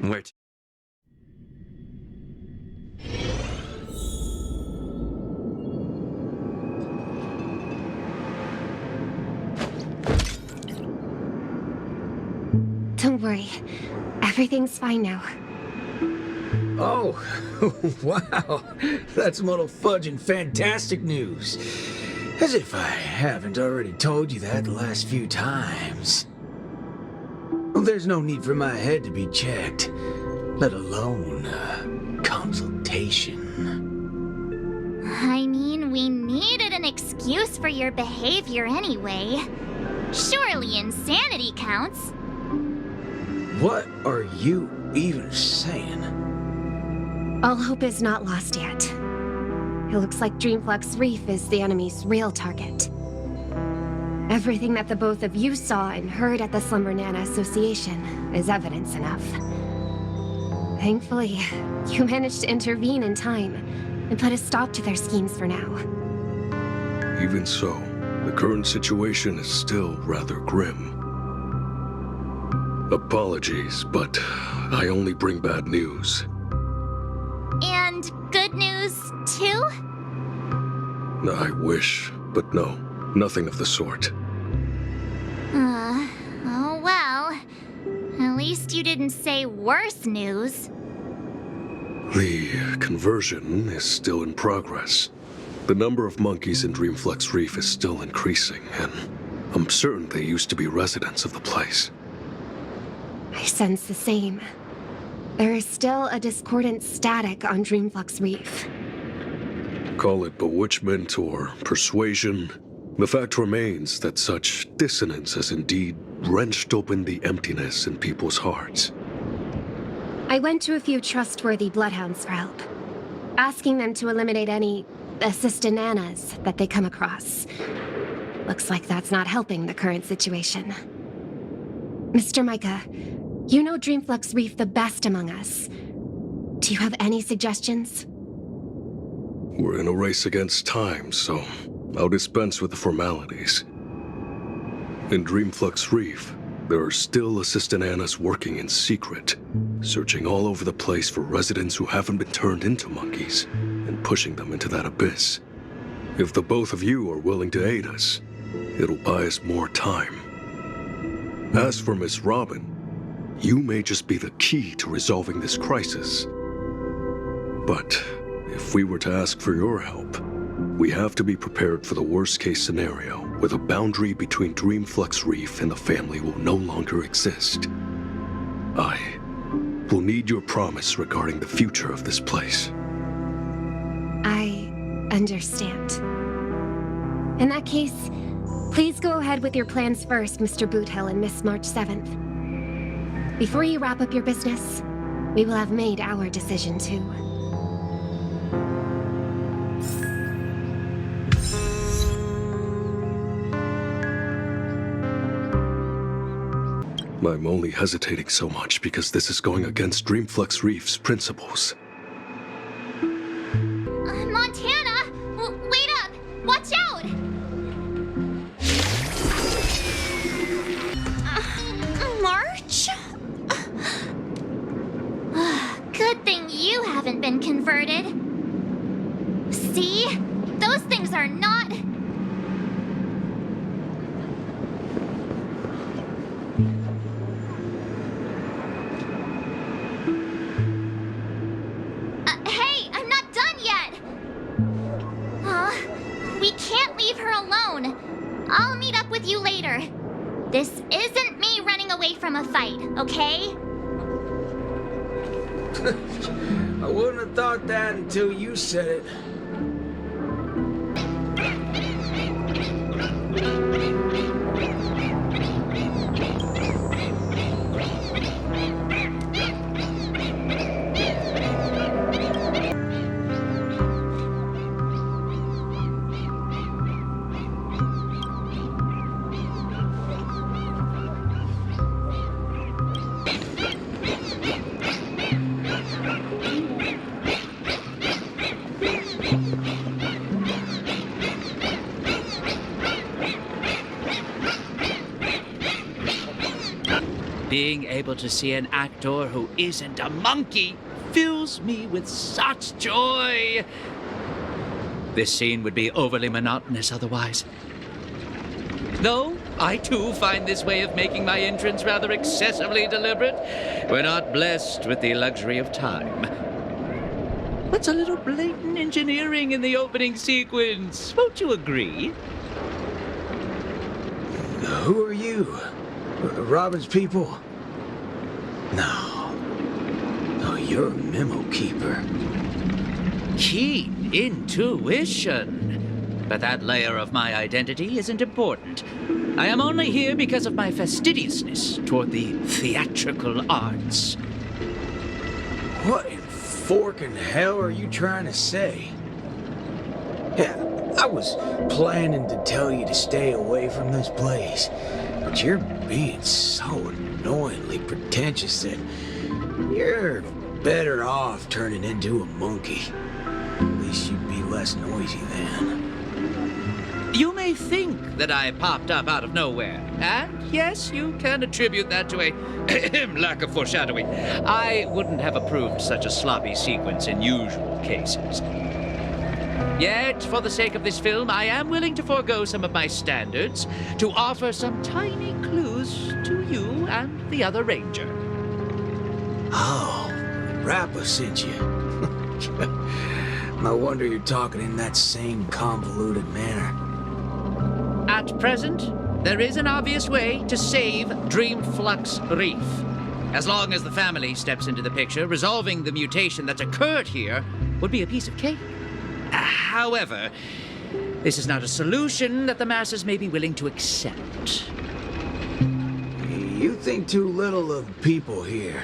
Where to? Don't worry. Everything's fine now. Oh, wow. That's muddle fudging fantastic news. As if I haven't already told you that the last few times. Well, there's no need for my head to be checked, let alone a consultation. I mean, we needed an excuse for your behavior anyway. Surely insanity counts. What are you even saying? All hope is not lost yet. It looks like Dreamflux Reef is the enemy's real target. Everything that the both of you saw and heard at the Slumber Nana Association is evidence enough. Thankfully, you managed to intervene in time and put a stop to their schemes for now. Even so, the current situation is still rather grim. Apologies, but I only bring bad news. And good news, too? I wish, but no, nothing of the sort. Oh well. At least you didn't say worse news. The conversion is still in progress. The number of monkeys in Dreamflux Reef is still increasing, and I'm certain they used to be residents of the place. I sense the same. There is still a discordant static on Dreamflux Reef. Call it bewitchment or persuasion. The fact remains that such dissonance has indeed wrenched open the emptiness in people's hearts. I went to a few trustworthy bloodhounds for help, asking them to eliminate any Asdanians that they come across. Looks like that's not helping the current situation. Mr. Micah, you know Dreamflux Reef the best among us. Do you have any suggestions? We're in a race against time, so I'll dispense with the formalities. In Dreamflux Reef, there are still Asdanians working in secret, searching all over the place for residents who haven't been turned into monkeys, and pushing them into that abyss. If the both of you are willing to aid us, it'll buy us more time. As for Miss Robin, you may just be the key to resolving this crisis. But if we were to ask for your help, we have to be prepared for the worst-case scenario, where the boundary between Dreamflux Reef and the family will no longer exist. I will need your promise regarding the future of this place. I understand. In that case, please go ahead with your plans first, Mr. Boothill and Miss March 7th. Before you wrap up your business, we will have made our decision too. I'm only hesitating so much because this is going against Dreamflux Reef's principles. Montana! Wait up! Watch out! March? Good thing you haven't been converted. See? Those things are not... Hey, I'm not done yet! We can't leave her alone. I'll meet up with you later. This isn't me running away from a fight, okay? I wouldn't have thought that until you said it. being able to see an actor who isn't a monkey fills me with such joy. This scene would be overly monotonous otherwise. Though, I too find this way of making my entrance rather excessively deliberate. We're not blessed with the luxury of time. What's a little blatant engineering in the opening sequence? Won't you agree? Who are you? Robin's people? No. No, you're a memo keeper. Keen intuition. But that layer of my identity isn't important. I am only here because of my fastidiousness toward the theatrical arts. What in forking hell are you trying to say? Yeah, I was planning to tell you to stay away from this place, but you're being so annoyingly pretentious that you're better off turning into a monkey. At least you'd be less noisy then. You may think that I popped up out of nowhere, and yes, you can attribute that to a lack of foreshadowing. I wouldn't have approved such a sloppy sequence in usual cases. Yet, for the sake of this film, I am willing to forego some of my standards to offer some tiny clues to you and the other ranger. Oh, Rappa sent you. No wonder you're talking in that same convoluted manner. At present, there is an obvious way to save Dreamflux Reef. As long as the family steps into the picture, resolving the mutation that's occurred here would be a piece of cake. However, this is not a solution that the masses may be willing to accept. You think too little of people here.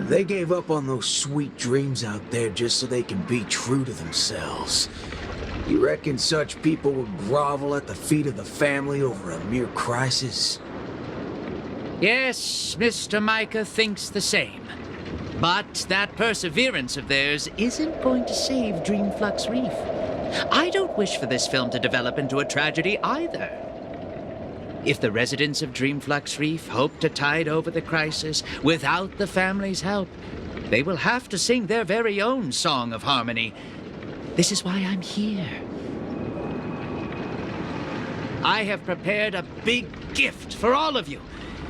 They gave up on those sweet dreams out there just so they can be true to themselves. You reckon such people would grovel at the feet of the family over a mere crisis? Yes, Mr. Micah thinks the same. But that perseverance of theirs isn't going to save Dreamflux Reef. I don't wish for this film to develop into a tragedy either. If the residents of Dreamflux Reef hope to tide over the crisis without the family's help, they will have to sing their very own song of harmony. This is why I'm here. I have prepared a big gift for all of you.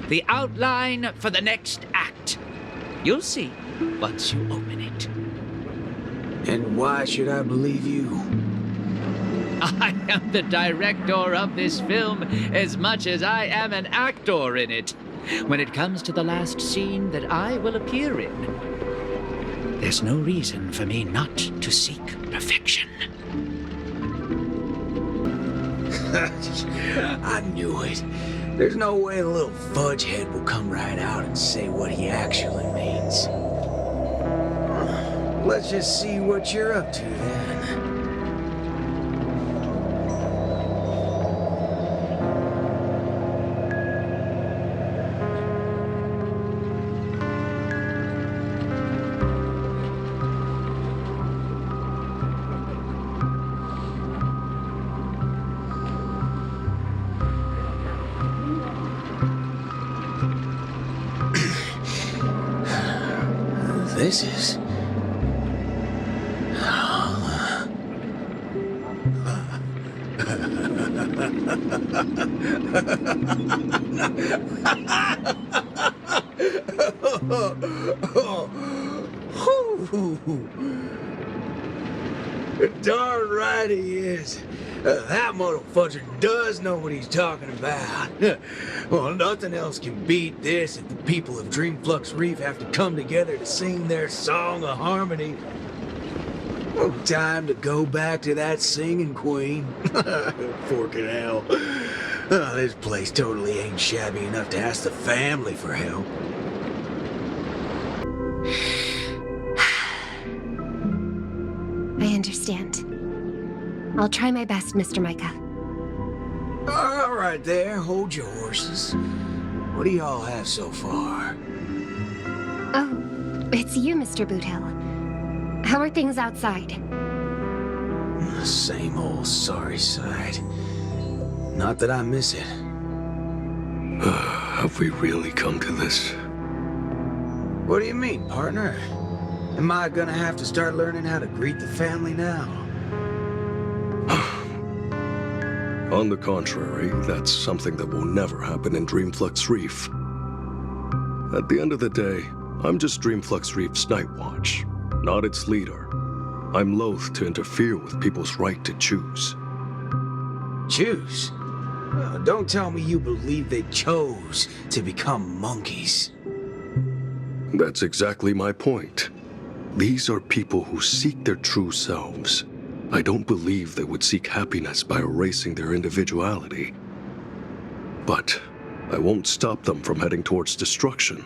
The outline for the next act. You'll see once you open it. And why should I believe you? I am the director of this film as much as I am an actor in it. When it comes to the last scene that I will appear in, there's no reason for me not to seek perfection. I knew it. There's no way the little fudge head will come right out and say what he actually means. Let's just see what you're up to then. This is... Darn right he is. That motherfucker does know what he's talking about. Well, nothing else can beat this if the people of Dreamflux Reef have to come together to sing their song of harmony. Oh, time to go back to that singing queen. Forking hell. Oh, this place totally ain't shabby enough to ask the family for help. I understand. I'll try my best, Mr. Micah. All right there, hold your horses. What do y'all have so far? Oh, it's you, Mr. Boothill. How are things outside? Same old sorry sight. Not that I miss it. Have we really come to this? What do you mean, partner? Am I gonna have to start learning how to greet the family now? On the contrary, that's something that will never happen in Dreamflux Reef. At the end of the day, I'm just Dreamflux Reef's Night Watch, not its leader. I'm loath to interfere with people's right to choose. Choose? Don't tell me you believe they chose to become monkeys. That's exactly my point. These are people who seek their true selves. I don't believe they would seek happiness by erasing their individuality. But I won't stop them from heading towards destruction,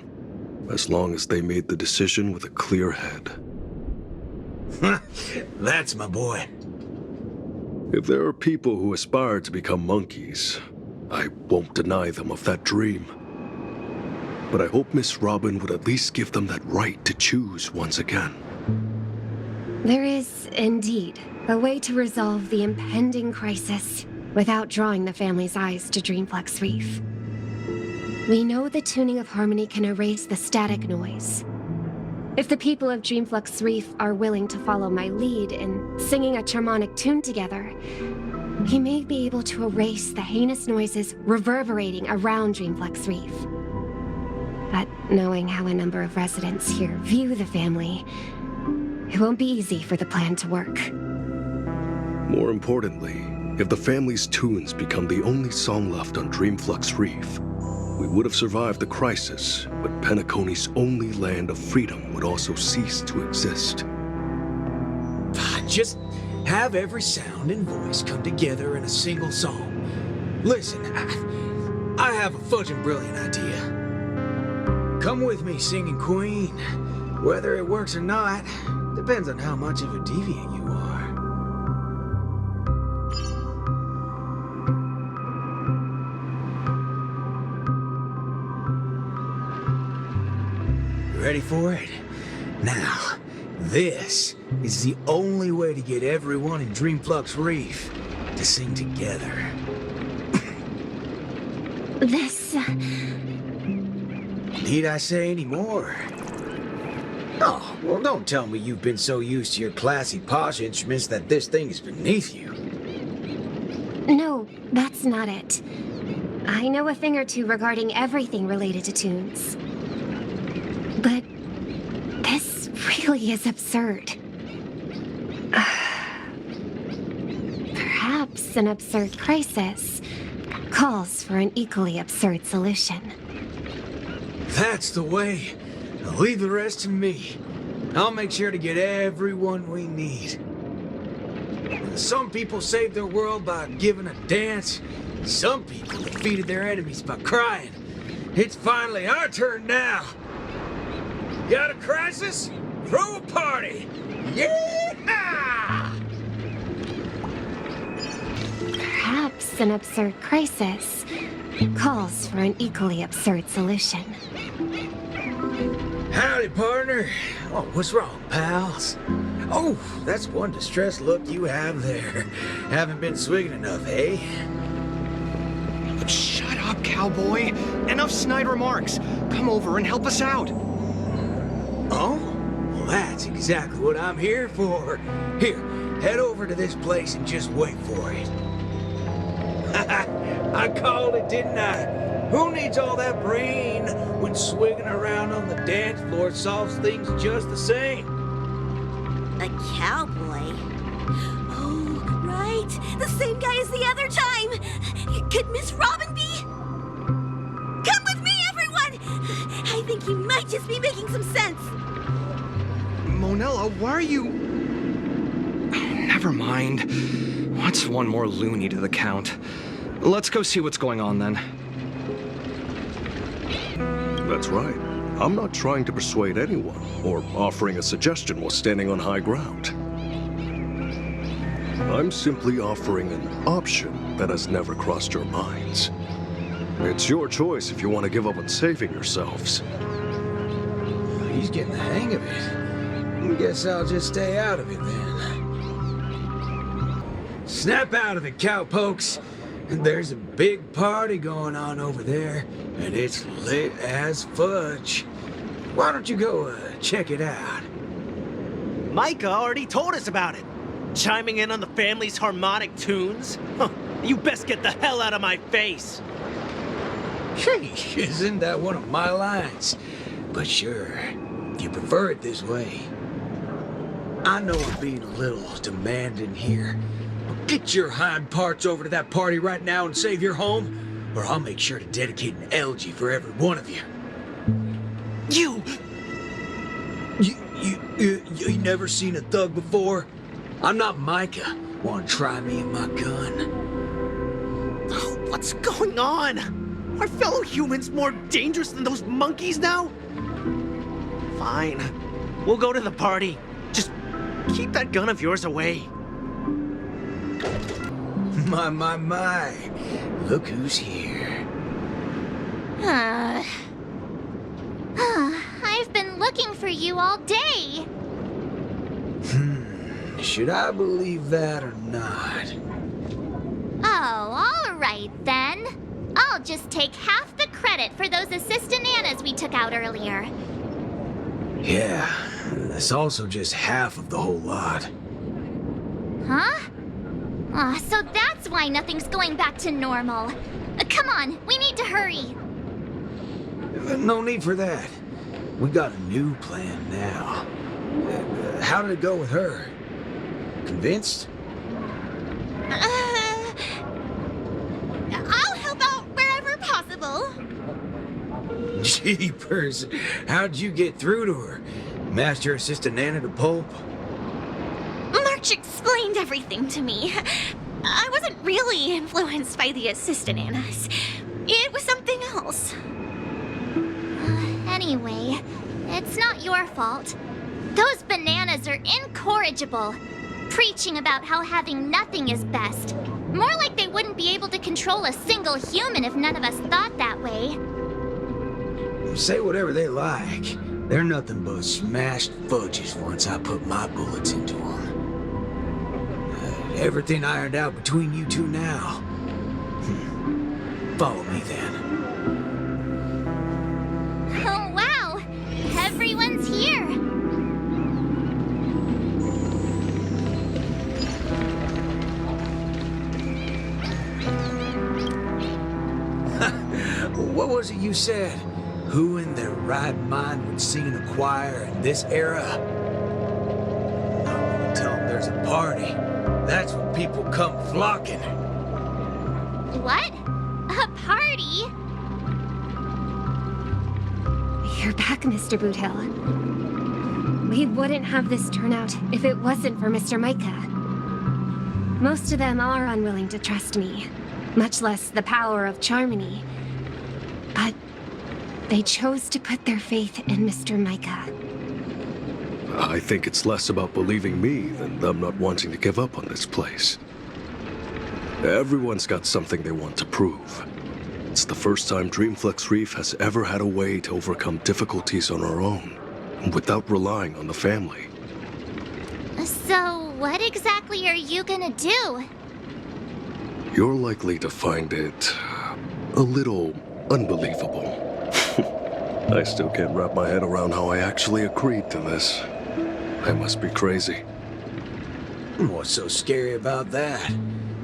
as long as they made the decision with a clear head. That's my boy. If there are people who aspire to become monkeys, I won't deny them of that dream. But I hope Miss Robin would at least give them that right to choose once again. There is, indeed, a way to resolve the impending crisis without drawing the family's eyes to Dreamflux Reef. We know the tuning of harmony can erase the static noise. If the people of Dreamflux Reef are willing to follow my lead in singing a charmonic tune together, we may be able to erase the heinous noises reverberating around Dreamflux Reef. But knowing how a number of residents here view the family, it won't be easy for the plan to work. More importantly, if the family's tunes become the only song left on Dreamflux Reef, we would have survived the crisis, but Penacony's only land of freedom would also cease to exist. Just have every sound and voice come together in a single song. Listen, I have a fudging brilliant idea. Come with me, singing queen. Whether it works or not, depends on how much of a deviant you are. Ready for it? Now, this is the only way to get everyone in Dreamflux Reef to sing together. This... Need I say any more? Oh, well, don't tell me you've been so used to your classy, posh instruments that this thing is beneath you. No, that's not it. I know a thing or two regarding everything related to tunes. But this really is absurd. Perhaps an absurd crisis calls for an equally absurd solution. That's the way. Leave the rest to me. I'll make sure to get everyone we need. Some people saved their world by giving a dance. Some people defeated their enemies by crying. It's finally our turn now. Got a crisis? Throw a party! Yeah! Perhaps an absurd crisis calls for an equally absurd solution. Howdy, partner. Oh, what's wrong, pals? Oh, that's one distressed look you have there. Haven't been swigging enough, eh? Shut up, cowboy. Enough snide remarks. Come over and help us out. Oh? Well, that's exactly what I'm here for. Here, head over to this place and just wait for it. I called it, didn't I? Who needs all that brain when swigging around on the dance floor solves things just the same? A cowboy? Oh, right. The same guy as the other time. Could Miss Robin be? Come with me, everyone! I think he might just be making some sense. Monella, why are you... Never mind. What's one more loony to the count? Let's go see what's going on, then. That's right. I'm not trying to persuade anyone or offering a suggestion while standing on high ground. I'm simply offering an option that has never crossed your minds. It's your choice if you want to give up on saving yourselves. He's getting the hang of it. Guess I'll just stay out of it then. Snap out of it, cowpokes. There's a big party going on over there, and it's lit as fudge. Why don't you go check it out? Micah already told us about it. Chiming in on the family's harmonic tunes? Huh, you best get the hell out of my face. Sheesh, isn't that one of my lines? But sure, if you prefer it this way. I know I'm being a little demanding here. Get your hind parts over to that party right now and save your home, or I'll make sure to dedicate an elegy for every one of you. You! You never seen a thug before? I'm not Micah. Want to try me and my gun? Oh, what's going on? Are fellow humans more dangerous than those monkeys now? Fine. We'll go to the party. Just keep that gun of yours away. My. Look who's here. I've been looking for you all day. Should I believe that or not? Oh, all right then. I'll just take half the credit for those assistant Annas we took out earlier. Yeah, that's also just half of the whole lot. Huh? So that's why nothing's going back to normal. Come on, we need to hurry. No need for that. We got a new plan now. How did it go with her? Convinced? I'll help out wherever possible. Jeepers, how'd you get through to her? Master Assistant Anna to Pulp? March explained everything to me. I wasn't really influenced by the assistant Annas. It was something else. Anyway, it's not your fault. Those bananas are incorrigible, preaching about how having nothing is best. More like they wouldn't be able to control a single human if none of us thought that way. Say whatever they like. They're nothing but smashed fudges once I put my bullets into them. Everything ironed out between you two now. Follow me then. Oh, wow! Everyone's here! What was it you said? Who in their right mind would sing in a choir in this era? I'm gonna tell them there's a party. That's when people come flocking. What? A party? You're back, Mr. Boothill. We wouldn't have this turnout if it wasn't for Mr. Micah. Most of them are unwilling to trust me, much less the power of Charmony. But they chose to put their faith in Mr. Micah. I think it's less about believing me than them not wanting to give up on this place. Everyone's got something they want to prove. It's the first time Dreamflex Reef has ever had a way to overcome difficulties on our own, without relying on the family. So, what exactly are you gonna do? You're likely to find it a little unbelievable. I still can't wrap my head around how I actually agreed to this. I must be crazy. What's so scary about that?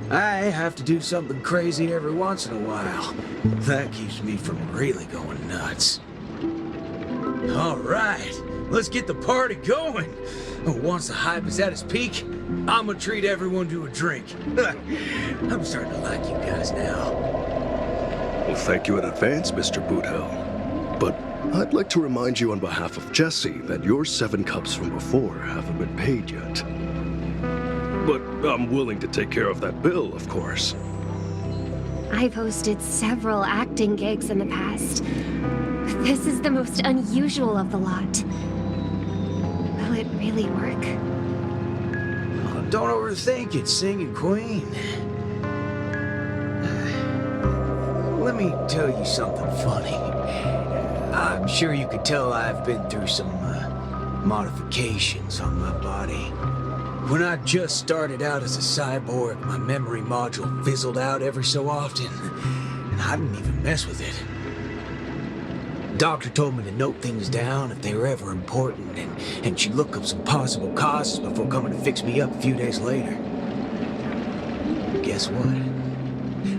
I have to do something crazy every once in a while. That keeps me from really going nuts. All right, let's get the party going. Once the hype is at its peak, I'm gonna treat everyone to a drink. I'm starting to like you guys now. Well, thank you in advance, Mr. Boothill. But I'd like to remind you on behalf of Jesse that your 7 cups from before haven't been paid yet. But I'm willing to take care of that bill, of course. I've hosted several acting gigs in the past. This is the most unusual of the lot. Will it really work? Oh, don't overthink it, Singing Queen. Let me tell you something funny. I'm sure you could tell I've been through some modifications on my body. when I just started out as a cyborg, my memory module fizzled out every so often, and I didn't even mess with it. Doctor told me to note things down if they were ever important, and she'd look up some possible causes before coming to fix me up a few days later. Guess what?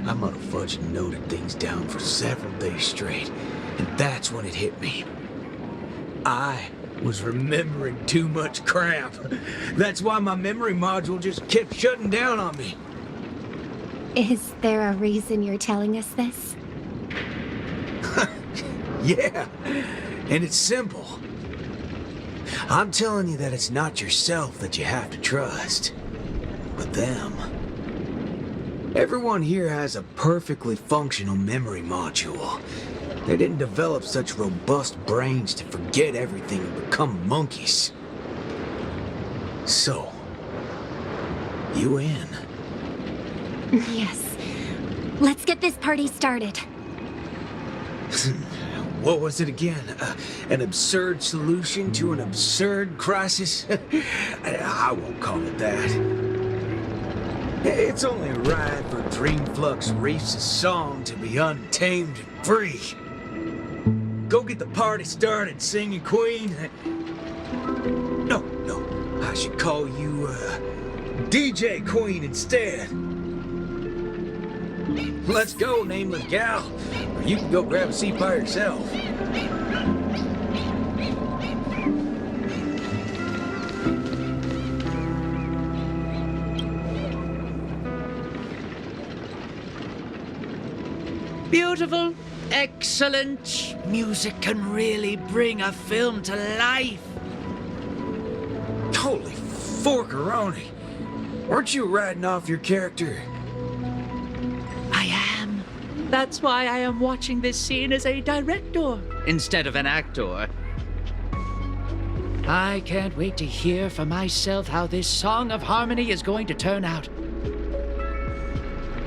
I motherfudged and noted things down for several days straight, and that's when it hit me. I was remembering too much crap. That's why my memory module just kept shutting down on me. Is there a reason you're telling us this? Yeah, and it's simple. I'm telling you that it's not yourself that you have to trust, but them. Everyone here has a perfectly functional memory module. They didn't develop such robust brains to forget everything and become monkeys. So, you in? Yes. Let's get this party started. What was it again? An absurd solution to an absurd crisis? I won't call it that. It's only right for Dreamflux Reef's song to be untamed and free. Go get the party started, singing queen. No, I should call you, DJ Queen instead. Let's go, nameless gal. Or you can go grab a seat by yourself. Beautiful, excellent. Music can really bring a film to life. Holy forkaroni. Weren't you riding off your character? I am. That's why I am watching this scene as a director instead of an actor. I can't wait to hear for myself how this song of harmony is going to turn out.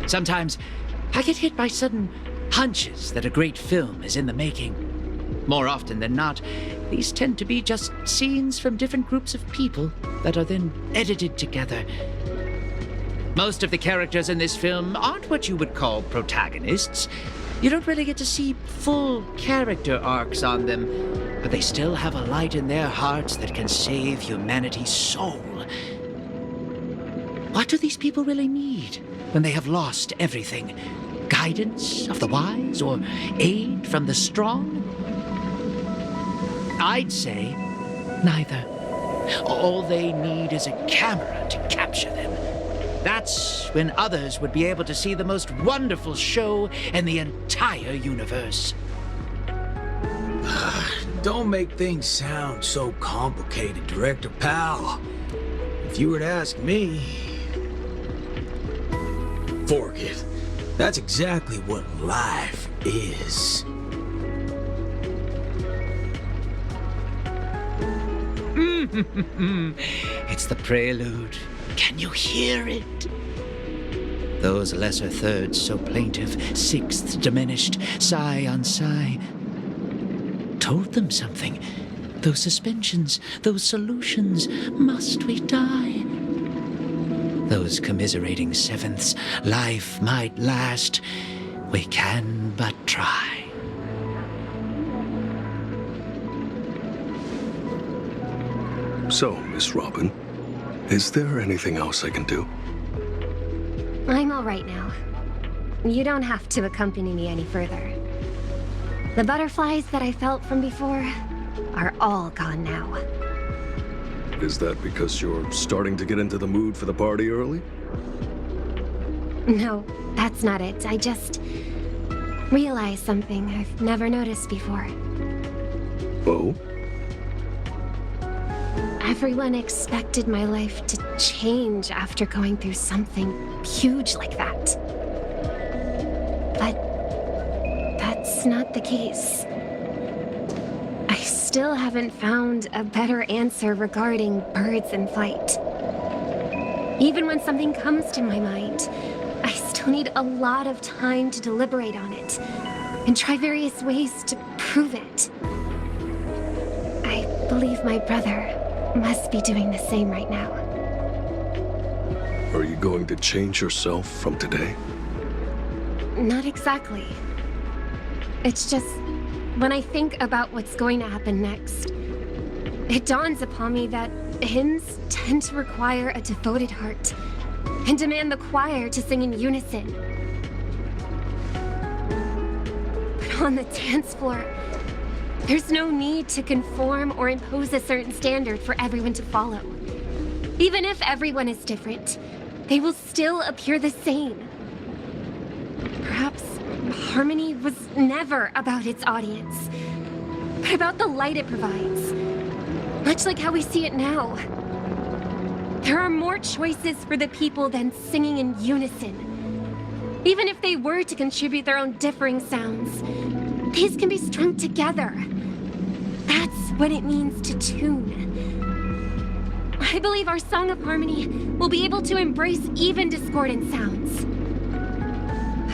Sometimes I get hit by sudden hunches that a great film is in the making. More often than not, these tend to be just scenes from different groups of people that are then edited together. Most of the characters in this film aren't what you would call protagonists. You don't really get to see full character arcs on them, but they still have a light in their hearts that can save humanity's soul. What do these people really need when they have lost everything? Guidance of the wise or aid from the strong? I'd say neither. All they need is a camera to capture them. That's when others would be able to see the most wonderful show in the entire universe. Don't make things sound so complicated, Director Pal. If you were to ask me... Fork it. That's exactly what life is. It's the prelude. Can you hear it? Those lesser thirds so plaintive, sixths diminished, sigh on sigh, told them something. Those suspensions, those solutions, must we die? Those commiserating sevenths, life might last, we can but try. So, Miss Robin, is there anything else I can do? I'm all right now. You don't have to accompany me any further. The butterflies that I felt from before are all gone now. Is that because you're starting to get into the mood for the party early? No, that's not it. I just realized something I've never noticed before. Oh? Everyone expected my life to change after going through something huge like that. But that's not the case. I still haven't found a better answer regarding birds in flight. Even when something comes to my mind, I still need a lot of time to deliberate on it and try various ways to prove it. I believe my brother must be doing the same right now. Are you going to change yourself from today? Not exactly. It's just, when I think about what's going to happen next, it dawns upon me that hymns tend to require a devoted heart and demand the choir to sing in unison. But on the dance floor, there's no need to conform or impose a certain standard for everyone to follow. Even if everyone is different, they will still appear the same. Perhaps harmony was never about its audience, but about the light it provides. Much like how we see it now. There are more choices for the people than singing in unison. Even if they were to contribute their own differing sounds, these can be strung together. That's what it means to tune. I believe our Song of Harmony will be able to embrace even discordant sounds.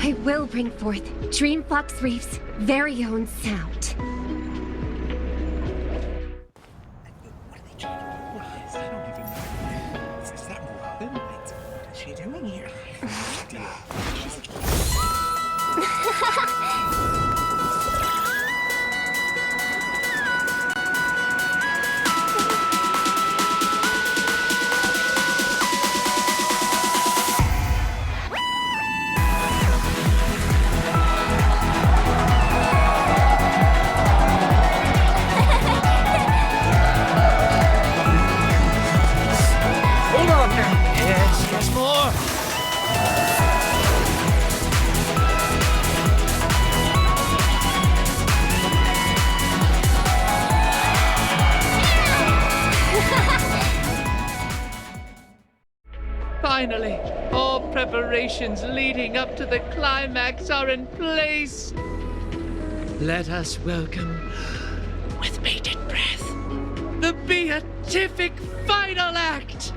I will bring forth Dreamflux Reef's very own sound. What are they trying to do with this? I don't even know. Is that Robin? What is she doing here? Finally, all preparations leading up to the climax are in place. Let us welcome, with bated breath, the beatific final act.